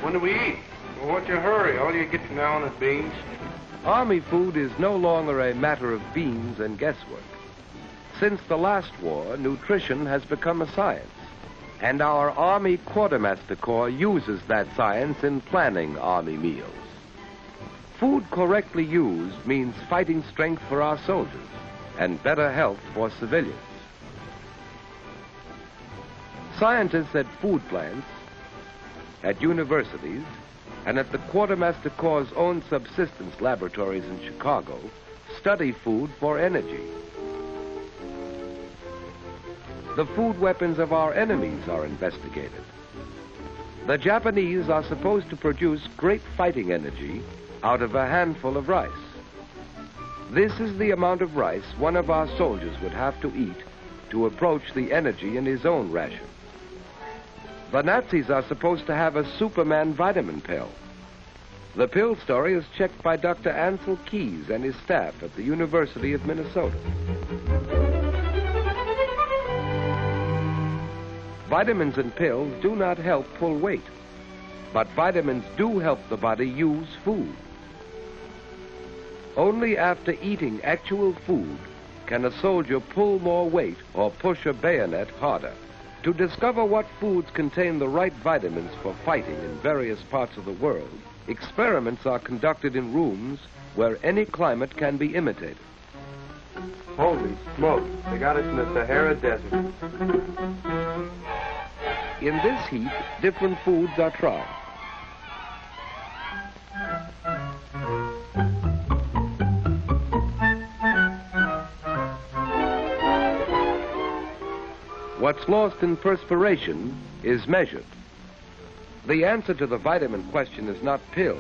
When do we eat? Well, what's your hurry? All you get now is beans. Army food is no longer a matter of beans and guesswork. Since the last war, nutrition has become a science, and our Army Quartermaster Corps uses that science in planning Army meals. Food correctly used means fighting strength for our soldiers and better health for civilians. Scientists at food plants, at universities, and at the Quartermaster Corps' own subsistence laboratories in Chicago study food for energy. The food weapons of our enemies are investigated. The Japanese are supposed to produce great fighting energy out of a handful of rice. This is the amount of rice one of our soldiers would have to eat to approach the energy in his own ration. The Nazis are supposed to have a Superman vitamin pill. The pill story is checked by Dr. Ansel Keys and his staff at the University of Minnesota. Vitamins and pills do not help pull weight, but vitamins do help the body use food. Only after eating actual food can a soldier pull more weight or push a bayonet harder. To discover what foods contain the right vitamins for fighting in various parts of the world, experiments are conducted in rooms where any climate can be imitated. Holy smoke, they got us in the Sahara Desert. In this heat, different foods are tried. What's lost in perspiration is measured. The answer to the vitamin question is not pills,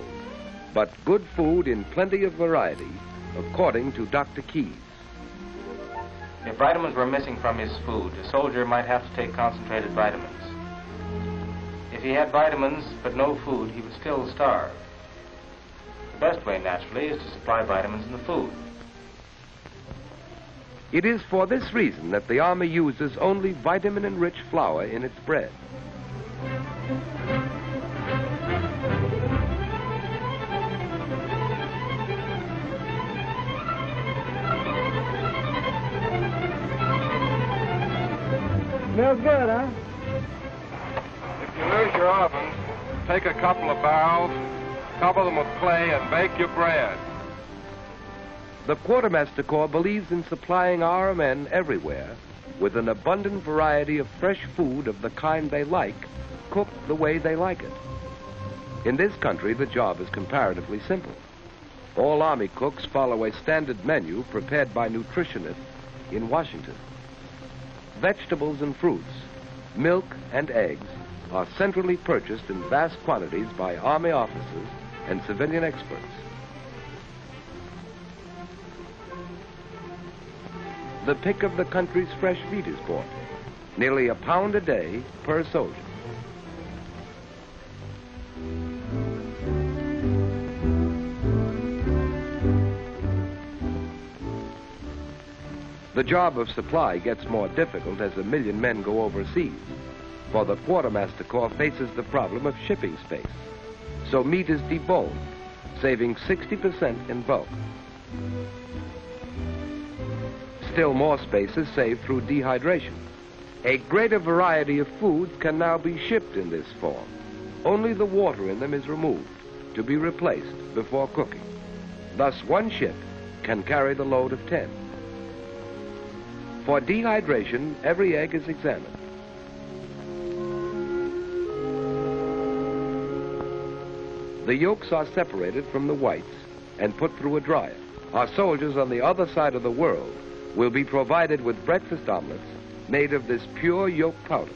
but good food in plenty of variety, according to Dr. Keys. If vitamins were missing from his food, a soldier might have to take concentrated vitamins. If he had vitamins but no food, he would still starve. The best way, naturally, is to supply vitamins in the food. It is for this reason that the Army uses only vitamin-enriched flour in its bread. Smells good, huh? If you lose your ovens, take a couple of barrels, cover them with clay, and bake your bread. The Quartermaster Corps believes in supplying our men everywhere with an abundant variety of fresh food of the kind they like, cooked the way they like it. In this country, the job is comparatively simple. All Army cooks follow a standard menu prepared by nutritionists in Washington. Vegetables and fruits, milk and eggs are centrally purchased in vast quantities by Army officers and civilian experts. The pick of the country's fresh meat is bought, nearly £1 pound a day per soldier. The job of supply gets more difficult as 1 million men go overseas, for the Quartermaster Corps faces the problem of shipping space. So meat is deboned, saving 60% in bulk. Still more space is saved through dehydration. A greater variety of foods can now be shipped in this form. Only the water in them is removed to be replaced before cooking. Thus, one ship can carry the load of 10. For dehydration, every egg is examined. The yolks are separated from the whites and put through a dryer. Our soldiers on the other side of the world will be provided with breakfast omelets made of this pure yolk powder.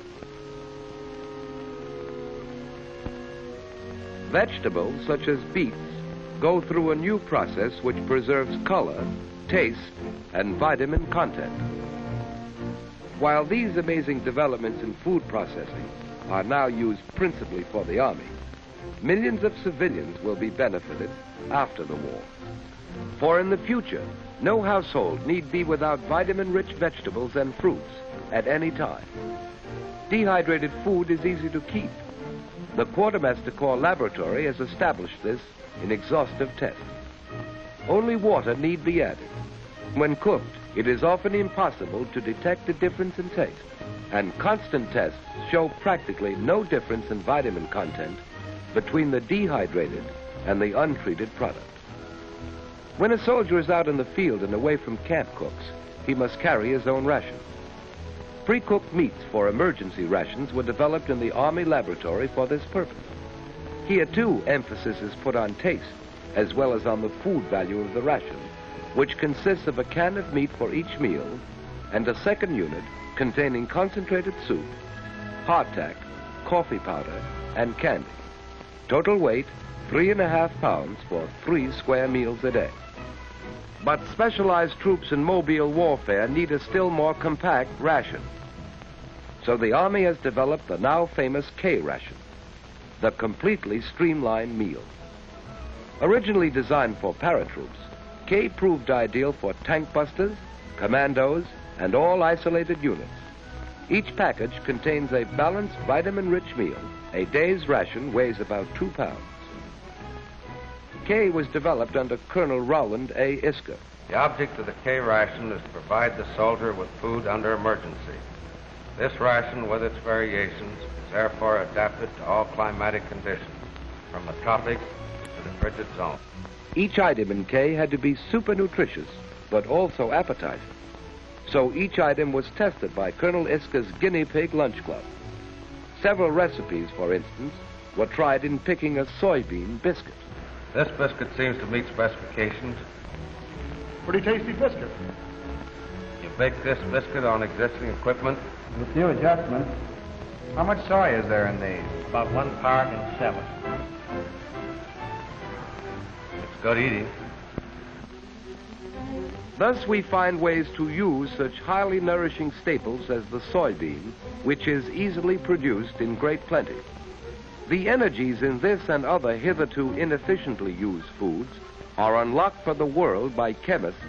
Vegetables, such as beets, go through a new process which preserves color, taste, and vitamin content. While these amazing developments in food processing are now used principally for the Army, millions of civilians will be benefited after the war. For in the future, no household need be without vitamin-rich vegetables and fruits at any time. Dehydrated food is easy to keep, The Quartermaster Corps laboratory has established this in exhaustive tests. Only water need be added. When cooked, it is often impossible to detect a difference in taste, and constant tests show practically no difference in vitamin content between the dehydrated and the untreated product. When a soldier is out in the field and away from camp cooks, he must carry his own rations. Pre-cooked meats for emergency rations were developed in the Army laboratory for this purpose. Here, too, emphasis is put on taste, as well as on the food value of the ration, which consists of a can of meat for each meal and a second unit containing concentrated soup, hardtack, coffee powder, and candy. Total weight, 3.5 pounds for 3 square meals a day. But specialized troops in mobile warfare need a still more compact ration. So the Army has developed the now famous K ration, the completely streamlined meal. Originally designed for paratroops, K proved ideal for tank busters, commandos, and all isolated units. Each package contains a balanced vitamin-rich meal. A day's ration weighs about 2 pounds. K was developed under Colonel Rowland A. Isker. The object of the K ration is to provide the soldier with food under emergency. This ration, with its variations, is therefore adapted to all climatic conditions, from the tropics to the frigid zone. Each item in K had to be super nutritious, but also appetizing. So each item was tested by Colonel Isker's guinea pig lunch club. Several recipes, for instance, were tried in picking a soybean biscuit. This biscuit seems to meet specifications. Pretty tasty biscuit. You bake this biscuit on existing equipment. With a few adjustments. How much soy is there in these? About 1 part in 7. It's good eating. Thus we find ways to use such highly nourishing staples as the soybean, which is easily produced in great plenty. The energies in this and other hitherto inefficiently used foods are unlocked for the world by chemists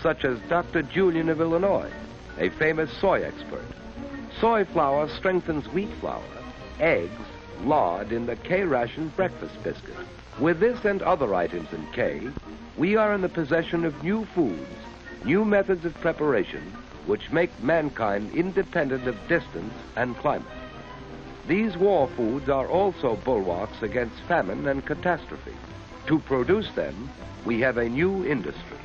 such as Dr. Julian of Illinois, a famous soy expert. Soy flour strengthens wheat flour, eggs, lard in the K ration breakfast biscuit. With this and other items in K, we are in the possession of new foods, new methods of preparation, which make mankind independent of distance and climate. These war foods are also bulwarks against famine and catastrophe. To produce them, we have a new industry.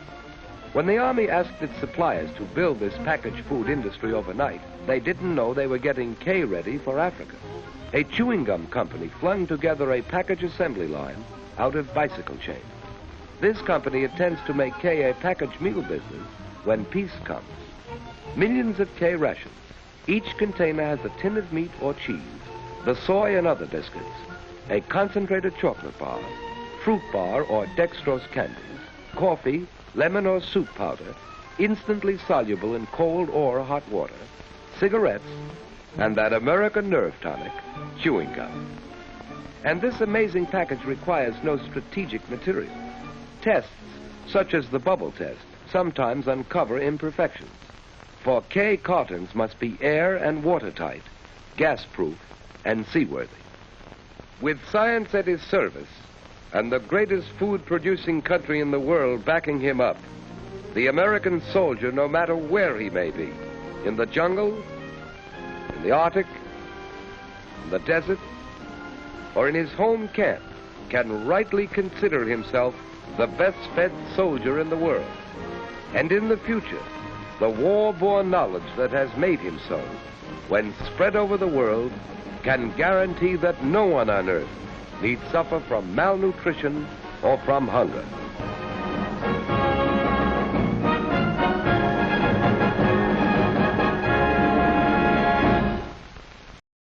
When the Army asked its suppliers to build this packaged food industry overnight, they didn't know they were getting K ready for Africa. A chewing gum company flung together a package assembly line out of bicycle chain. This company intends to make K a packaged meal business when peace comes. Millions of K rations. Each container has a tin of meat or cheese, the soy and other biscuits, a concentrated chocolate bar, fruit bar or dextrose candies, coffee, lemon or soup powder, instantly soluble in cold or hot water, cigarettes, and that American nerve tonic, chewing gum. And this amazing package requires no strategic material. Tests, such as the bubble test, sometimes uncover imperfections. For K cartons must be air and watertight, gas-proof, and seaworthy. With science at his service, and the greatest food-producing country in the world backing him up, the American soldier, no matter where he may be, in the jungle, in the Arctic, in the desert, or in his home camp, can rightly consider himself the best-fed soldier in the world. And in the future, the war-born knowledge that has made him so, when spread over the world, can guarantee that no one on earth need suffer from malnutrition or from hunger.